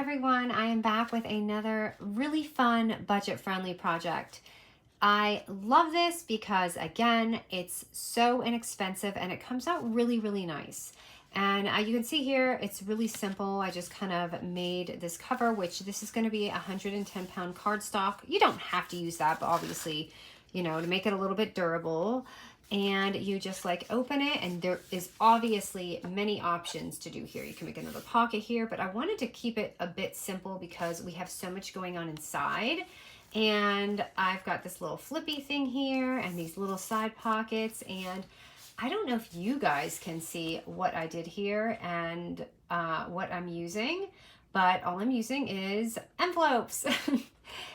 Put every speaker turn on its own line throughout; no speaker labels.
everyone, I am back with another really fun budget-friendly project. I love this because again, it's so inexpensive and it comes out really, really nice. And you can see here, it's really simple. I just kind of made this cover, which this is going to be 110-pound cardstock. You don't have to use that, but obviously, you know, to make it a little bit durable. And you just like open it, and there is obviously many options to do here. You can make another pocket here, but I wanted to keep it a bit simple because we have so much going on inside. And I've got this little flippy thing here and these little side pockets, and I don't know if you guys can see what I did here and what I'm using, but all I'm using is envelopes.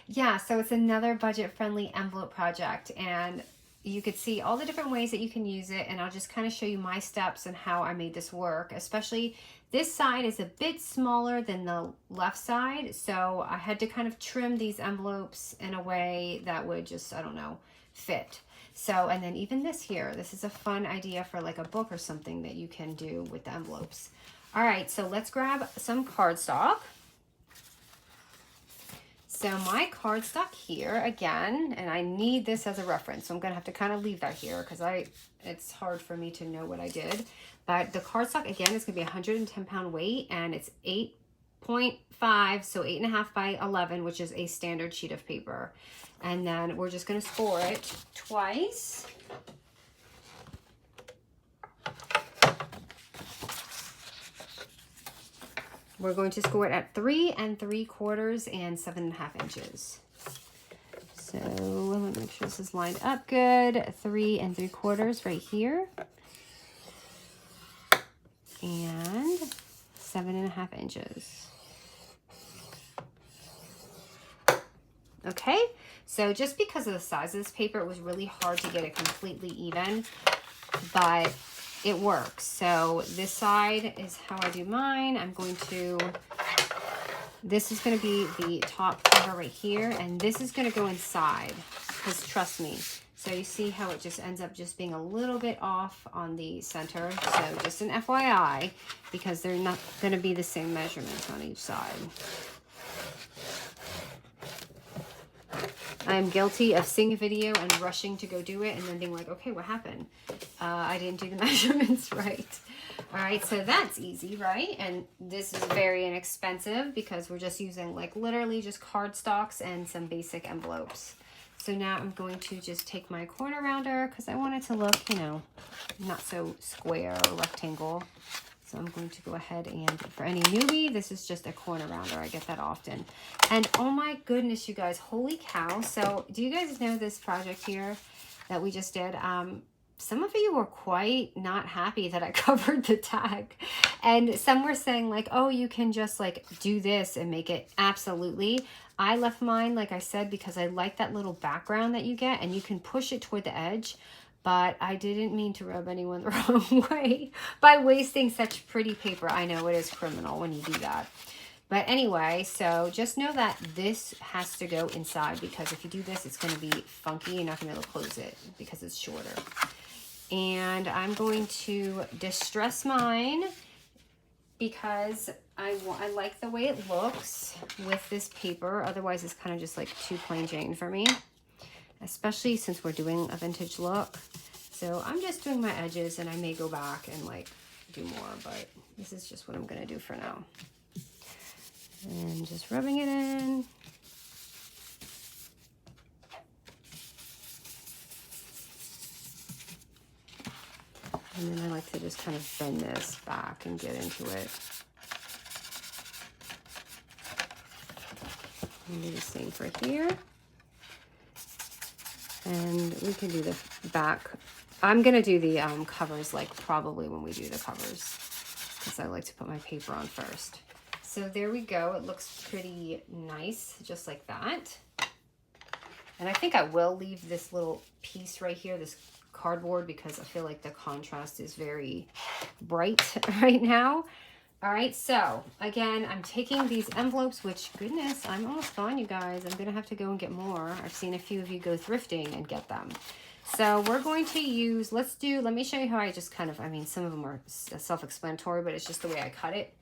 Yeah, so it's another budget-friendly envelope project, and you could see all the different ways that you can use it, and I'll just kind of show you my steps and how I made this work. Especially this side is a bit smaller than the left side, so I had to kind of trim these envelopes in a way that would just, I don't know, fit. So, and then even this here, this is a fun idea for like a book or something that you can do with the envelopes. All right, so let's grab some cardstock. So my cardstock here again, and I need this as a reference, so I'm gonna have to kind of leave that here because it's hard for me to know what I did. But the cardstock again is gonna be 110-pound weight, and it's 8.5, so 8.5 by 11, which is a standard sheet of paper. And then we're just gonna score it twice. We're going to score it at 3 3/4 and 7.5 inches. So let me make sure this is lined up good. 3 3/4 right here. And 7.5 inches. Okay, so just because of the size of this paper, it was really hard to get it completely even, but it works. So this side is how I do mine. This is going to be the top cover right here, and this is going to go inside, because trust me. So you see how it just ends up just being a little bit off on the center. So just an FYI, because they're not going to be the same measurements on each side. I'm guilty of seeing a video and rushing to go do it and then being like, okay, what happened? I didn't do the measurements right. All right, so that's easy, right? And this is very inexpensive because we're just using like literally just cardstocks and some basic envelopes. So now I'm going to just take my corner rounder because I want it to look, you know, not so square or rectangle. So I'm going to go ahead and, for any newbie, this is just a corner rounder. I get that often. And oh my goodness, you guys, holy cow. So do you guys know this project here that we just did? Some of you were quite not happy that I covered the tag. And some were saying like, oh, you can just like do this and make it. Absolutely. I left mine, like I said, because I like that little background that you get, and you can push it toward the edge. But I didn't mean to rub anyone the wrong way by wasting such pretty paper. I know it is criminal when you do that. But anyway, so just know that this has to go inside, because if you do this, it's going to be funky. You're not going to be able to close it because it's shorter. And I'm going to distress mine because I like the way it looks with this paper. Otherwise, it's kind of just like too plain Jane for me, especially since we're doing a vintage look. So I'm just doing my edges, and I may go back and like do more, but this is just what I'm gonna do for now. And just rubbing it in. And then I like to just kind of bend this back and get into it. And do the same for here. And we can do the back. I'm going to do the covers like probably when we do the covers, because I like to put my paper on first. So there we go. It looks pretty nice, just like that. And I think I will leave this little piece right here, this cardboard, because I feel like the contrast is very bright right now. All right, so again, I'm taking these envelopes, which, goodness, I'm almost gone, you guys. I'm gonna have to go and get more. I've seen a few of you go thrifting and get them. So we're going to use, let me show you how I just kind of, I mean, some of them are self-explanatory, but it's just the way I cut it.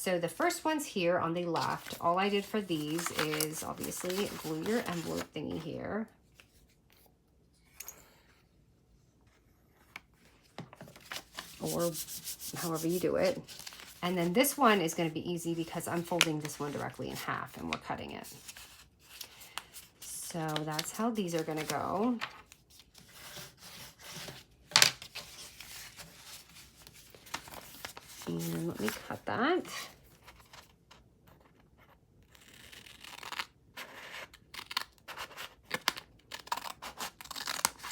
So the first one's here on the left. All I did for these is obviously glue your envelope thingy here. Or however you do it. And then this one is going to be easy because I'm folding this one directly in half and we're cutting it. So that's how these are going to go. And let me cut that.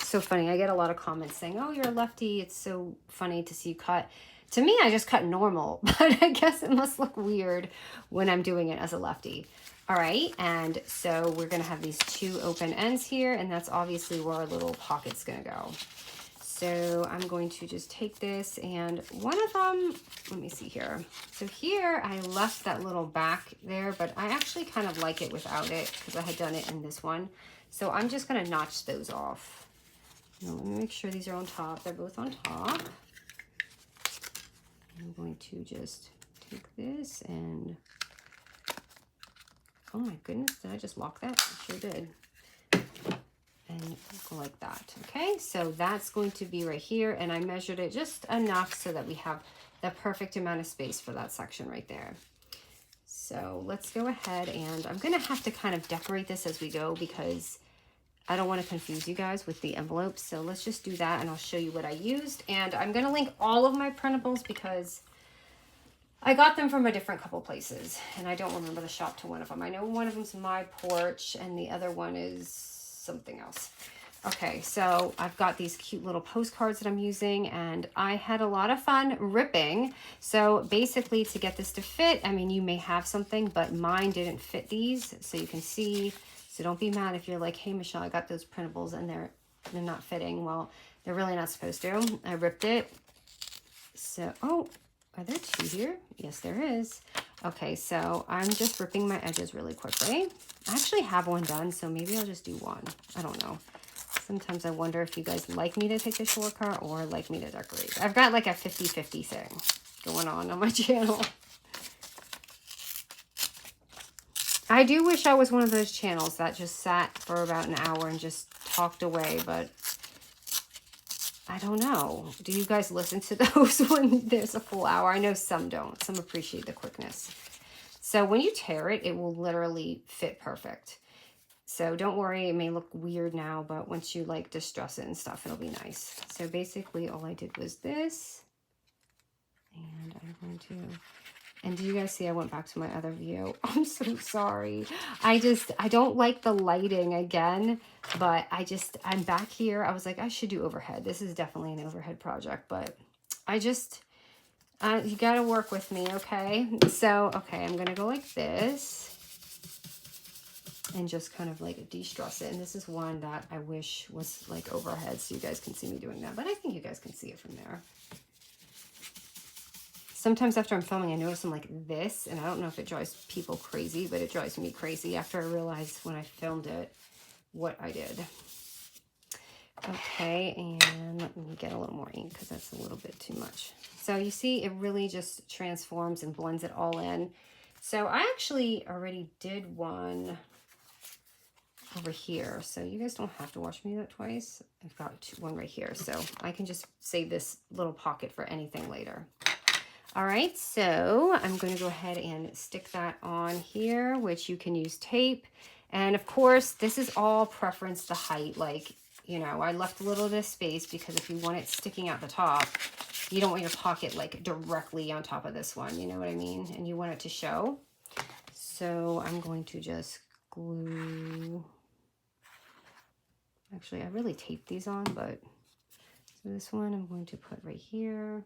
So funny. I get a lot of comments saying, oh, you're a lefty. It's so funny to see you cut. To me, I just cut normal, but I guess it must look weird when I'm doing it as a lefty. All right, and so we're gonna have these two open ends here, and that's obviously where our little pocket's gonna go. So I'm going to just take this, and one of them, let me see here. So here I left that little back there, but I actually kind of like it without it because I had done it in this one. So I'm just gonna notch those off. Now, let me make sure these are on top. They're both on top. I'm going to just take this and, oh my goodness, did I just lock that? I sure did. And go like that, okay? So that's going to be right here, and I measured it just enough so that we have the perfect amount of space for that section right there. So let's go ahead, and I'm gonna have to kind of decorate this as we go because I don't want to confuse you guys with the envelopes. So let's just do that and I'll show you what I used. And I'm going to link all of my printables because I got them from a different couple places and I don't remember the shop to one of them. I know one of them's My Porch and the other one is something else. Okay, so I've got these cute little postcards that I'm using and I had a lot of fun ripping. So basically to get this to fit, I mean, you may have something, but mine didn't fit these. So you can see. So don't be mad if you're like, hey, Michelle, I got those printables and they're not fitting. Well, they're really not supposed to. I ripped it. So, oh, are there two here? Yes, there is. Okay, so I'm just ripping my edges really quickly. I actually have one done, so maybe I'll just do one. I don't know. Sometimes I wonder if you guys like me to take the shortcut or like me to decorate. I've got like a 50-50 thing going on my channel. I do wish I was one of those channels that just sat for about an hour and just talked away, but I don't know. Do you guys listen to those when there's a full hour? I know some don't. Some appreciate the quickness. So when you tear it, it will literally fit perfect. So don't worry, it may look weird now, but once you like distress it and stuff, it'll be nice. So basically all I did was this. And I'm going to... And do you guys see I went back to my other view? I'm so sorry. I don't like the lighting again, but I'm back here. I was like, I should do overhead. This is definitely an overhead project, but you got to work with me, okay? So, okay, I'm going to go like this and just kind of like de-stress it. And this is one that I wish was like overhead so you guys can see me doing that, but I think you guys can see it from there. Sometimes after I'm filming, I notice I'm like this, and I don't know if it drives people crazy, but it drives me crazy after I realized when I filmed it what I did. Okay, and let me get a little more ink because that's a little bit too much. So you see, it really just transforms and blends it all in. So I actually already did one over here, so you guys don't have to watch me do that twice. I've got one right here, so I can just save this little pocket for anything later. All right, so I'm going to go ahead and stick that on here, which you can use tape. And of course, this is all preference the height. Like, you know, I left a little bit of space because if you want it sticking out the top, you don't want your pocket like directly on top of this one. You know what I mean? And you want it to show. So I'm going to just glue. Actually, I really taped these on, but so this one I'm going to put right here.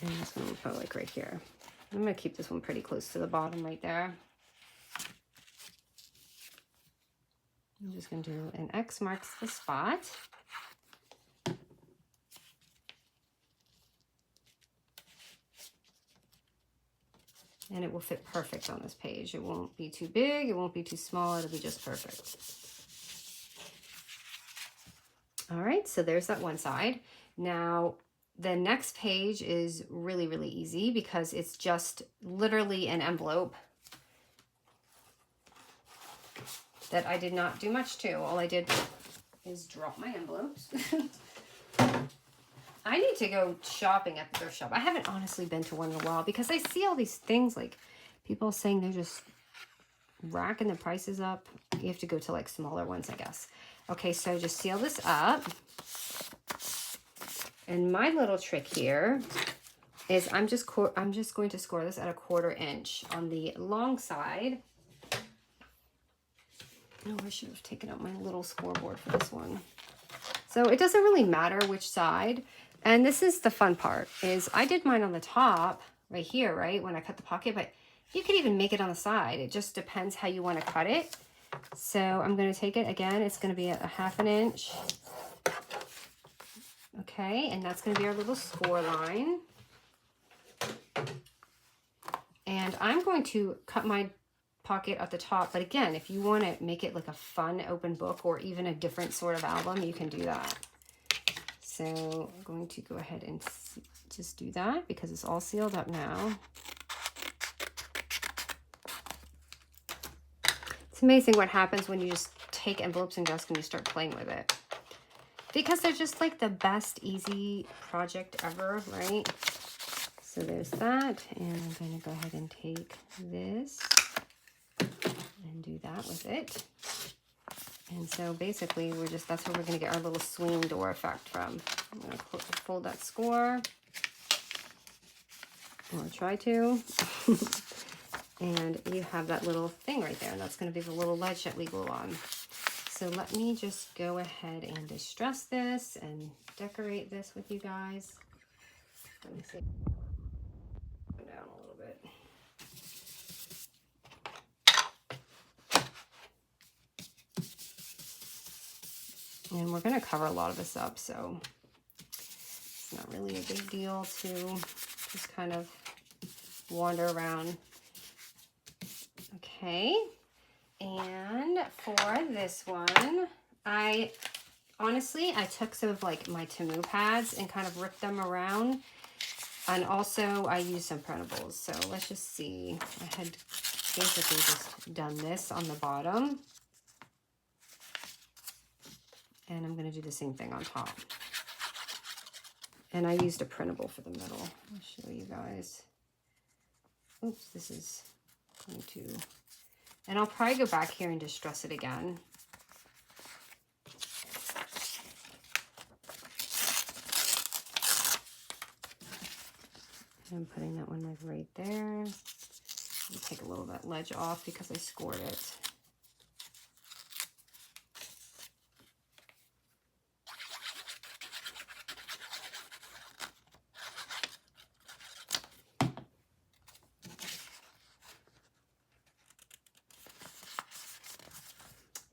And this one we'll put like right here. I'm going to keep this one pretty close to the bottom right there. I'm just going to do an X marks the spot. And it will fit perfect on this page. It won't be too big, it won't be too small, it'll be just perfect. All right, so there's that one side. Now, the next page is really, really easy because it's just literally an envelope that I did not do much to. All I did is drop my envelopes. I need to go shopping at the thrift shop. I haven't honestly been to one in a while because I see all these things like people saying they're just racking the prices up. You have to go to like smaller ones, I guess. Okay, so just seal this up. And my little trick here is I'm just going to score this at 1/4 inch on the long side. Oh, I should have taken out my little scoreboard for this one. So it doesn't really matter which side. And this is the fun part, is I did mine on the top right here, right, when I cut the pocket, but you could even make it on the side. It just depends how you want to cut it. So I'm going to take it again. It's going to be at 1/2 inch. Okay, and that's going to be our little score line. And I'm going to cut my pocket at the top, but again, if you want to make it like a fun open book or even a different sort of album, you can do that. So I'm going to go ahead and just do that because it's all sealed up now. It's amazing what happens when you just take envelopes and dust and you start playing with it, because they're just like the best easy project ever, right? So there's that, and I'm going to go ahead and take this and do that with it. And so basically that's where we're going to get our little swing door effect from. I'm going to fold that score, or try to. And you have that little thing right there, and that's going to be the little ledge that we glue on. So let me just go ahead and distress this and decorate this with you guys. Let me see. Go down a little bit. And we're going to cover a lot of this up, so it's not really a big deal to just kind of wander around. Okay, and for this one, I took some of like my Temu pads and kind of ripped them around, and also I used some printables. So let's just see. I had basically just done this on the bottom, and I'm going to do the same thing on top. And I used a printable for the middle. I'll show you guys. Oops, this is going to, and I'll probably go back here and distress it again. I'm putting that one like right there. I'll take a little of that ledge off because I scored it.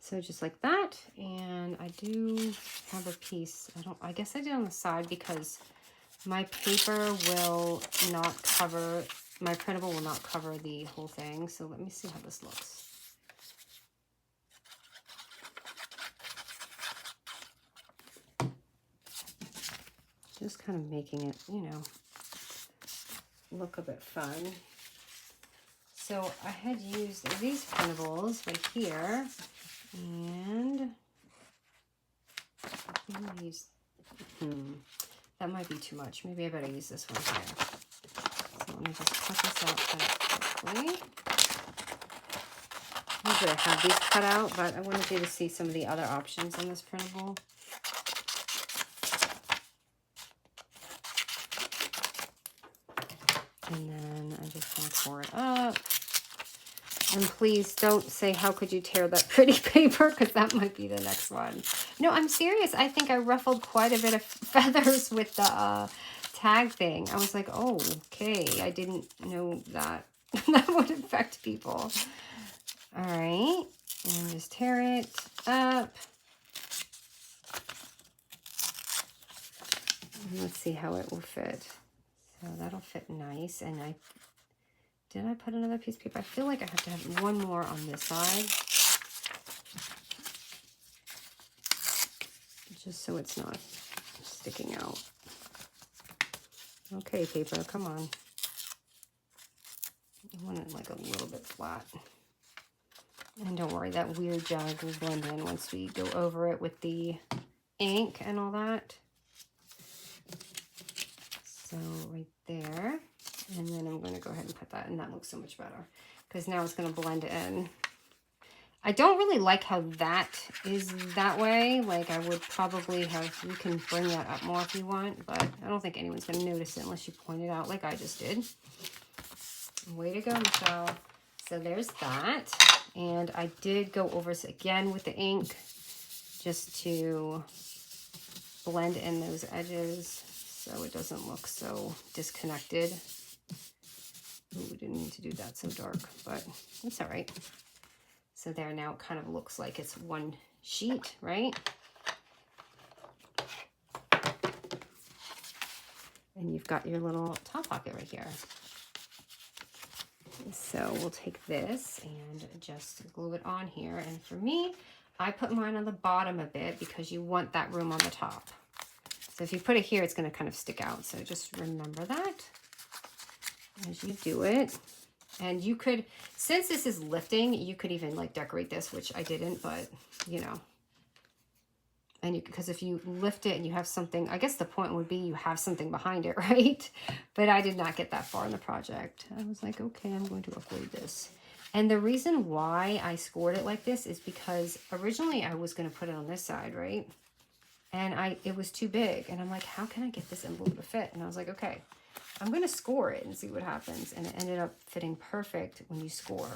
So just like that, and I do have a piece, I guess I did on the side because my paper will not cover, my printable will not cover the whole thing. So let me see how this looks. Just kind of making it, you know, look a bit fun. So I had used these printables right here. And I'm gonna use, that might be too much. Maybe I better use this one here. So let me just cut this out quickly. Usually I have these cut out, but I wanted you to see some of the other options on this printable. And then I'm just gonna pour it up. And please don't say, how could you tear that pretty paper? Because that might be the next one. No, I'm serious. I think I ruffled quite a bit of feathers with the tag thing. I was like, oh, okay. I didn't know that that would affect people. All right. And just tear it up. And let's see how it will fit. So that'll fit nice. And did I put another piece of paper? I feel like I have to have one more on this side. just so it's not sticking out. Okay, paper, come on. I want it like a little bit flat. And don't worry, that weird jag will blend in once we go over it with the ink and all that. So right there. And then I'm going to go ahead and put that, and that looks so much better because now it's going to blend in. I don't really like how that is that way. Like I would probably have, you can bring that up more if you want, but I don't think anyone's going to notice it unless you point it out like I just did. Way to go, Michelle. So there's that. And I did go over this again with the ink just to blend in those edges so it doesn't look so disconnected. Ooh, we didn't need to do that so dark, but it's all right. So there, now it kind of looks like it's one sheet, right? And you've got your little top pocket right here. So we'll take this and just glue it on here. And for me, I put mine on the bottom a bit because you want that room on the top. So if you put it here, it's going to kind of stick out. So just remember that as you do it. And you could, since this is lifting, you could even like decorate this, which I didn't, but you know. And you, because if you lift it and you have something, I guess the point would be you have something behind it, right? But I did not get that far in the project. I was like, okay, I'm going to avoid this. And the reason why I scored it like this is because originally I was going to put it on this side, right? And it was too big. And I'm like, how can I get this envelope to fit? And I was like, okay, I'm going to score it and see what happens. And it ended up fitting perfect when you score.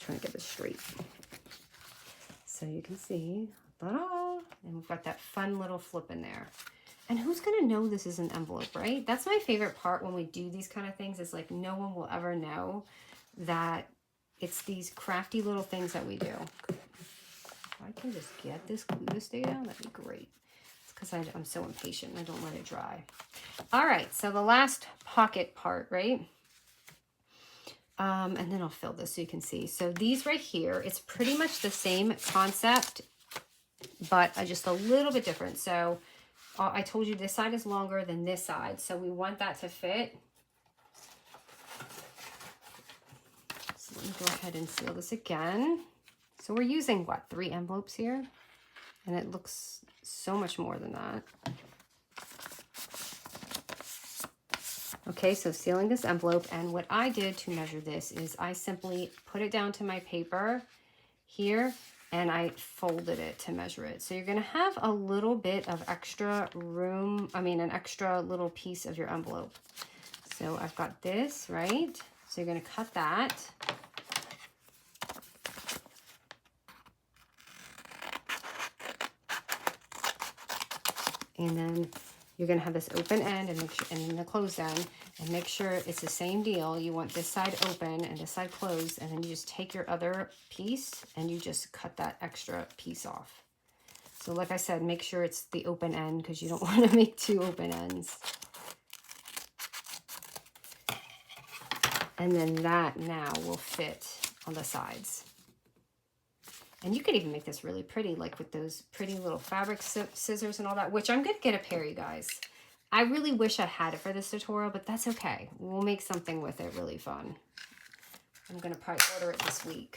Trying to get this straight. So you can see, ta-da! And we've got that fun little flip in there. And who's going to know this is an envelope, right? That's my favorite part when we do these kind of things, is like no one will ever know that it's these crafty little things that we do. If I can just get this glue to stay down, that'd be great. It's because I'm so impatient. I don't let it dry. All right, so the last pocket part, right? And then I'll fill this so you can see. So these right here, it's pretty much the same concept, but just a little bit different. So I told you this side is longer than this side, so we want that to fit. So let me go ahead and seal this again. So we're using, what, 3 envelopes here? And it looks so much more than that. Okay, so sealing this envelope, and what I did to measure this is I simply put it down to my paper here, and I folded it to measure it. So you're gonna have a little bit of extra room, an extra little piece of your envelope. So I've got this, right? So you're gonna cut that. And then you're going to have this open end and make sure, and then the closed end, and make sure it's the same deal. You want this side open and this side closed, and then you just take your other piece and you just cut that extra piece off. So like I said, make sure it's the open end because you don't want to make 2 open ends. And then that now will fit on the sides. And you could even make this really pretty, like with those pretty little fabric scissors and all that, which I'm going to get a pair, you guys. I really wish I had it for this tutorial, but that's okay. We'll make something with it really fun. I'm going to probably order it this week.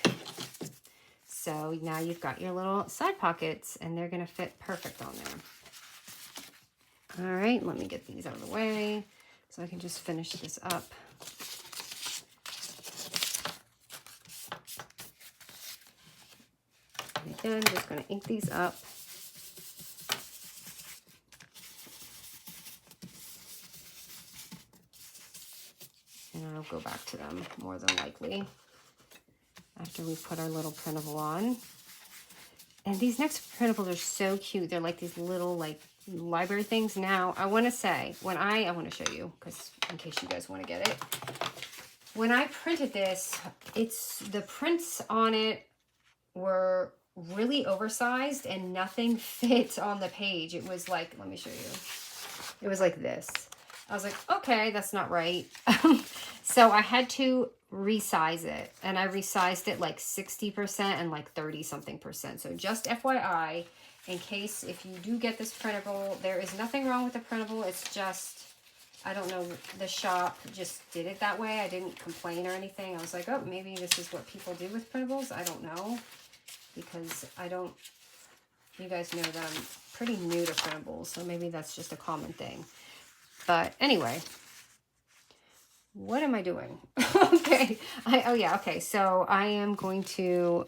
So now you've got your little side pockets, and they're going to fit perfect on there. All right, let me get these out of the way so I can just finish this up. Again, just going to ink these up. And I'll go back to them more than likely after we put our little printable on. And these next printables are so cute. They're like these little like library things. Now, I want to say, I want to show you, because in case you guys want to get it. When I printed this, the prints on it were really oversized and nothing fit on the page. It was like, let me show you. It was like this. I was like, okay, that's not right. So I had to resize it. And I resized it like 60% and like 30 something percent. So just FYI, in case if you do get this printable, there is nothing wrong with the printable. It's just, I don't know, the shop just did it that way. I didn't complain or anything. I was like, oh, maybe this is what people do with printables. I don't know, because I don't, you guys know that I'm pretty new to printables, so maybe that's just a common thing. But anyway, what am I doing? Okay. Oh yeah. Okay. So I am going to,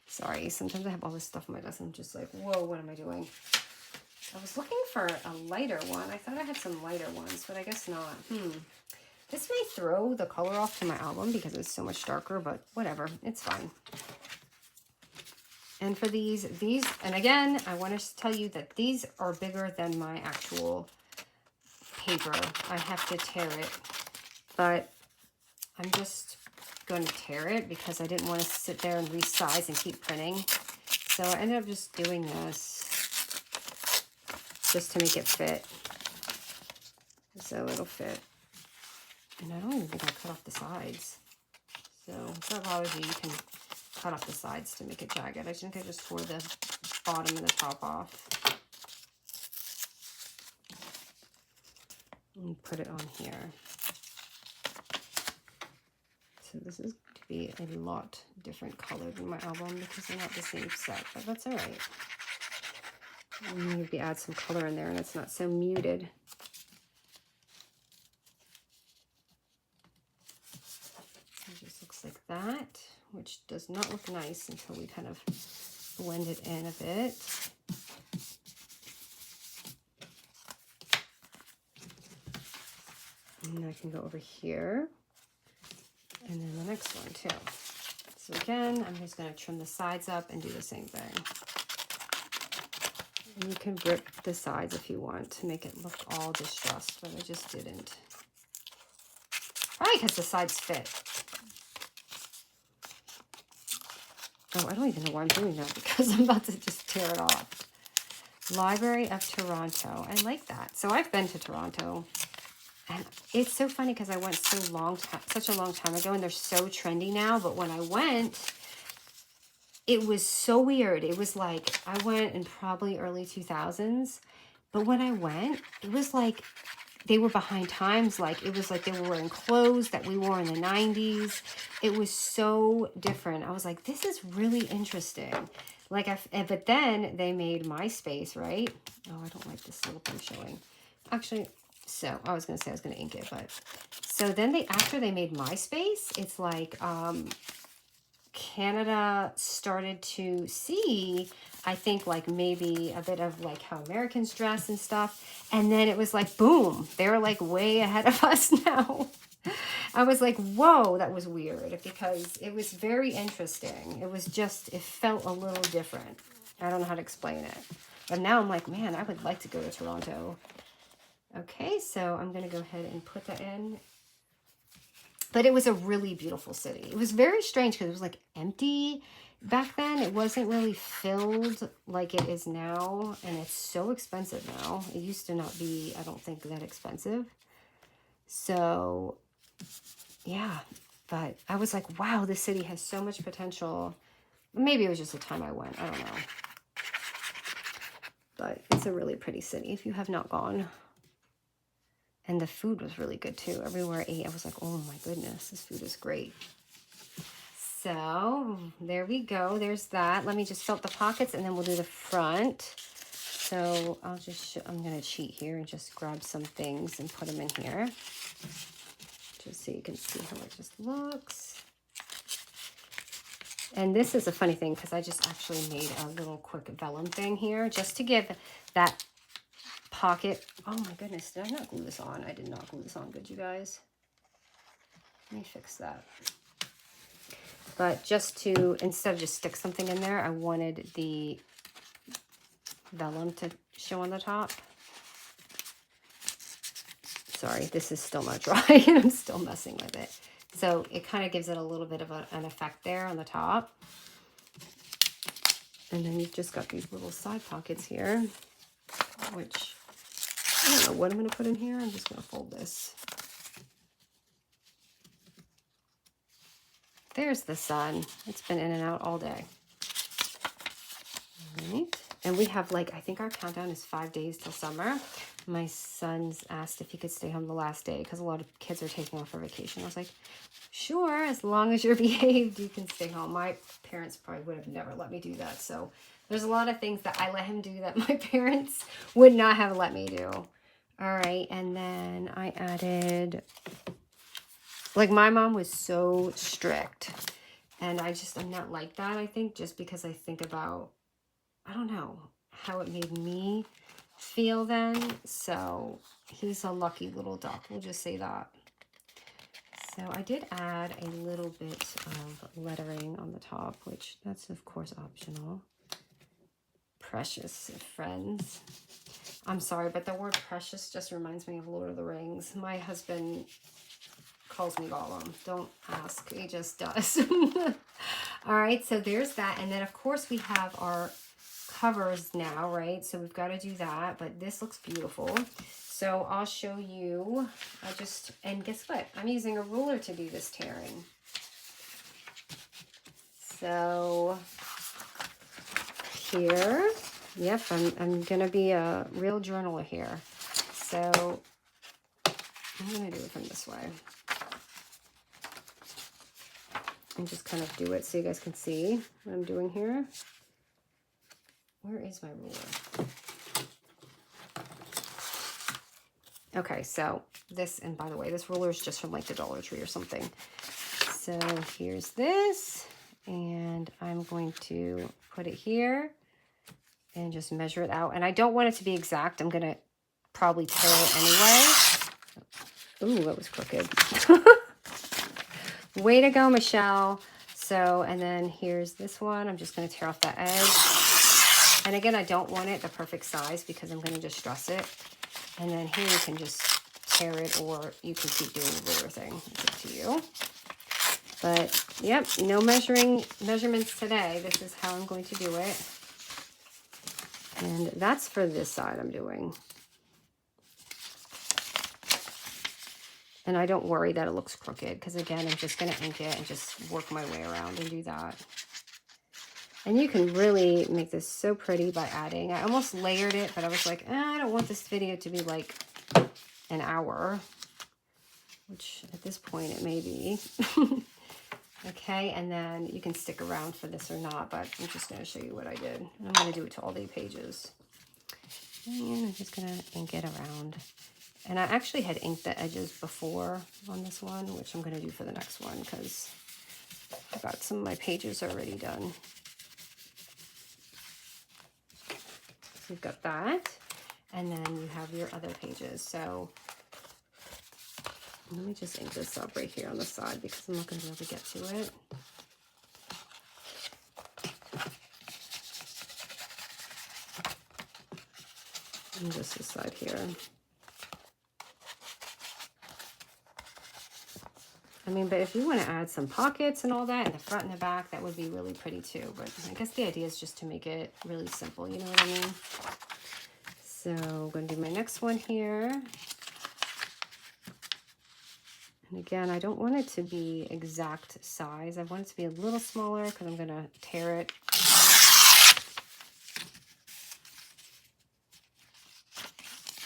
sorry, sometimes I have all this stuff on my desk. I'm just like, whoa, what am I doing? I was looking for a lighter one. I thought I had some lighter ones, but I guess not. This may throw the color off to my album because it's so much darker, but whatever. It's fine. And for these, and again, I want to tell you that these are bigger than my actual paper. I have to tear it, but I'm just going to tear it because I didn't want to sit there and resize and keep printing. So I ended up just doing this just to make it fit. So it'll fit. And I don't even think I cut off the sides. So for apology, you can cut off the sides to make it jagged. I think I just tore the bottom and the top off. And put it on here. So this is to be a lot different color than my album because they're not the same set, but that's all right. Maybe add some color in there and it's not so muted. So it just looks like that, which does not look nice until we kind of blend it in a bit. And I can go over here. And then the next one too. So again, I'm just going to trim the sides up and do the same thing. And you can rip the sides if you want to make it look all distressed, but I just didn't. Probably because the sides fit. Oh, I don't even know why I'm doing that because I'm about to just tear it off. Library of Toronto. I like that. So I've been to Toronto. And it's so funny because I went such a long time ago, and they're so trendy now. But when I went, it was so weird. It was like, I went in probably early 2000s. But when I went, it was like they were behind times. Like, it was like they were wearing clothes that we wore in the 90s. It was so different. I was like, this is really interesting. Like, but then they made MySpace, right? Oh, I don't like this little thing showing. Actually, so I was going to say I was going to ink it, but so then after they made MySpace, it's like Canada started to see, I think, like maybe a bit of like how Americans dress and stuff. And then it was like, boom, they're like way ahead of us now. I was like, whoa, that was weird because it was very interesting. It was just, it felt a little different. I don't know how to explain it. But now I'm like, man, I would like to go to Toronto. Okay, so I'm going to go ahead and put that in. But it was a really beautiful city. It was very strange because it was like empty back then. It wasn't really filled like it is now. And it's so expensive now. It used to not be, I don't think, that expensive. So, yeah. But I was like, wow, this city has so much potential. Maybe it was just the time I went. I don't know. But it's a really pretty city if you have not gone. And the food was really good too. Everywhere I ate, I was like, oh my goodness, this food is great. So there we go. There's that. Let me just fill up the pockets and then we'll do the front. So I'll just, I'm going to cheat here and just grab some things and put them in here. Just so you can see how it just looks. And this is a funny thing because I just actually made a little quick vellum thing here just to give that pocket. Oh my goodness, did I not glue this on? I did not glue this on. Good, you guys. Let me fix that. But just to, instead of just stick something in there, I wanted the vellum to show on the top. Sorry, this is still not dry and I'm still messing with it. So it kind of gives it a little bit of an effect there on the top. And then you've just got these little side pockets here, which I don't know what I'm going to put in here. I'm just going to fold this. There's the sun. It's been in and out all day. All right. And we have like, I think our countdown is 5 days till summer. My son's asked if he could stay home the last day because a lot of kids are taking off for vacation. I was like, sure, as long as you're behaved, you can stay home. My parents probably would have never let me do that. So there's a lot of things that I let him do that my parents would not have let me do. All right. And then I added, like my mom was so strict. And I'm not like that, I think, just because I think about, I don't know, how it made me feel then. So he's a lucky little duck. We'll just say that. So I did add a little bit of lettering on the top, which that's of course optional. Precious friends. I'm sorry, but the word precious just reminds me of Lord of the Rings. My husband calls me Gollum. Don't ask. He just does. All right, so there's that. And then, of course, we have our covers now, right? So we've got to do that, but this looks beautiful. So I'll show you. And guess what? I'm using a ruler to do this tearing. So here, yep, I'm going to be a real journaler here. So I'm going to do it from this way. And just kind of do it so you guys can see what I'm doing here. Where is my ruler? Okay, so this, and by the way, this ruler is just from like the Dollar Tree or something. So here's this, and I'm going to put it here and just measure it out. And I don't want it to be exact. I'm going to probably tear it anyway. Ooh, that was crooked. Way to go, Michelle. So, and then here's this one. I'm just going to tear off that edge. And again, I don't want it the perfect size because I'm going to distress it. And then here you can just tear it, or you can keep doing the ruler thing. It's up to you. But, yep, no measurements today. This is how I'm going to do it. And that's for this side I'm doing. And I don't worry that it looks crooked because, again, I'm just going to ink it and just work my way around and do that. And you can really make this so pretty by adding. I almost layered it, but I was like, I don't want this video to be like an hour, which at this point it may be. Okay, and then you can stick around for this or not, but I'm just going to show you what I did. And I'm going to do it to all the pages. And I'm just going to ink it around. And I actually had inked the edges before on this one, which I'm going to do for the next one because I've got some of my pages already done. So you've got that, and then you have your other pages. So let me just ink this up right here on the side because I'm not going to be able to get to it. And just this side here. I mean, but if you want to add some pockets and all that in the front and the back, that would be really pretty too. But I guess the idea is just to make it really simple, you know what I mean? So I'm going to do my next one here. And again, I don't want it to be exact size. I want it to be a little smaller because I'm going to tear it.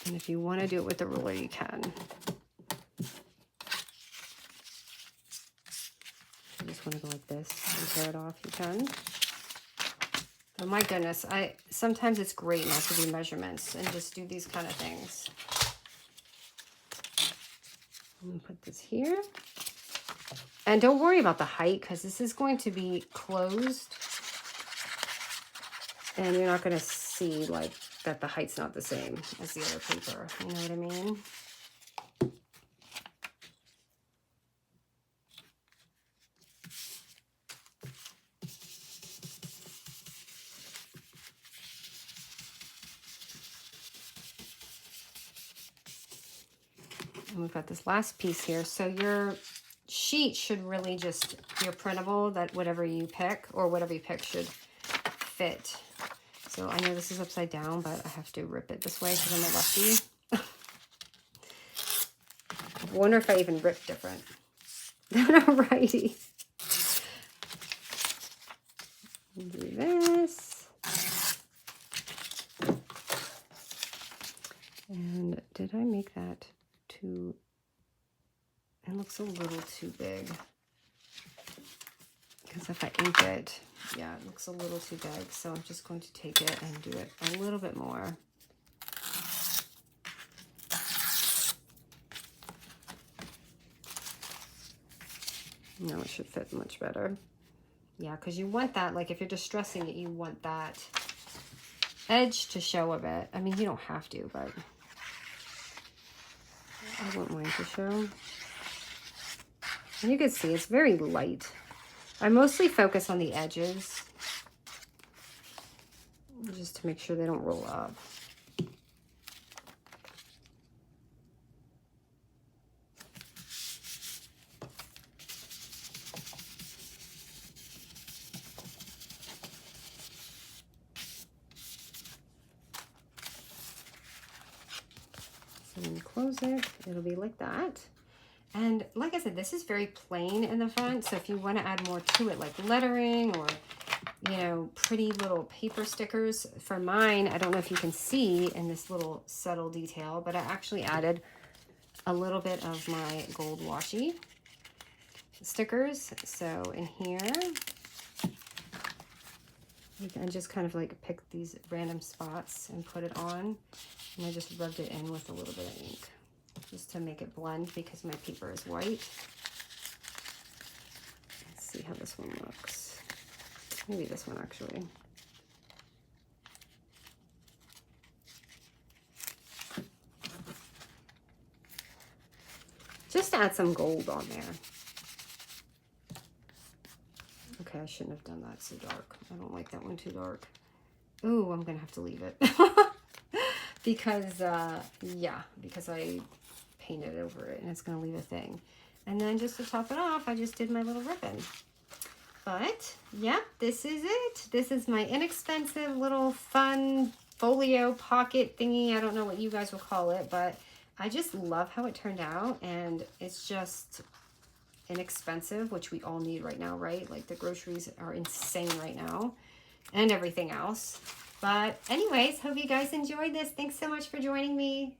And if you want to do it with a ruler, you can. Want to go like this and tear it off, you can. Oh my goodness, sometimes it's great not to do measurements and just do these kind of things. I'm gonna put this here, and don't worry about the height because this is going to be closed and you're not going to see like that the height's not the same as the other paper, you know what I mean? And we've got this last piece here. So your sheet should really just, your printable, that whatever you pick or whatever you pick should fit. So I know this is upside down, but I have to rip it this way because I'm a lefty. I wonder if I even rip different than a righty. Do this. And did I make that too? It looks a little too big. Because if I ink it, yeah, it looks a little too big. So I'm just going to take it and do it a little bit more. Now it should fit much better. Yeah, because you want that, like if you're distressing it, you want that edge to show a bit. I mean, you don't have to, but I want mine to show. And you can see it's very light. I mostly focus on the edges just to make sure they don't roll up. So when you close it, it'll be like that. And like I said, this is very plain in the front. So if you want to add more to it, like lettering or, you know, pretty little paper stickers. For mine, I don't know if you can see in this little subtle detail, but I actually added a little bit of my gold washi stickers. So in here, you can just kind of like pick these random spots and put it on. And I just rubbed it in with a little bit of ink, just to make it blend because my paper is white. Let's see how this one looks. Maybe this one actually. Just add some gold on there. Okay, I shouldn't have done that so dark. I don't like that one too dark. Ooh, I'm gonna have to leave it. Because, yeah, because I painted over it and it's gonna leave a thing. And then just to top it off, I just did my little ribbon. But, yeah, this is it. This is my inexpensive little fun folio pocket thingy. I don't know what you guys will call it, but I just love how it turned out. And it's just inexpensive, which we all need right now, right? Like the groceries are insane right now and everything else. But anyways, hope you guys enjoyed this. Thanks so much for joining me.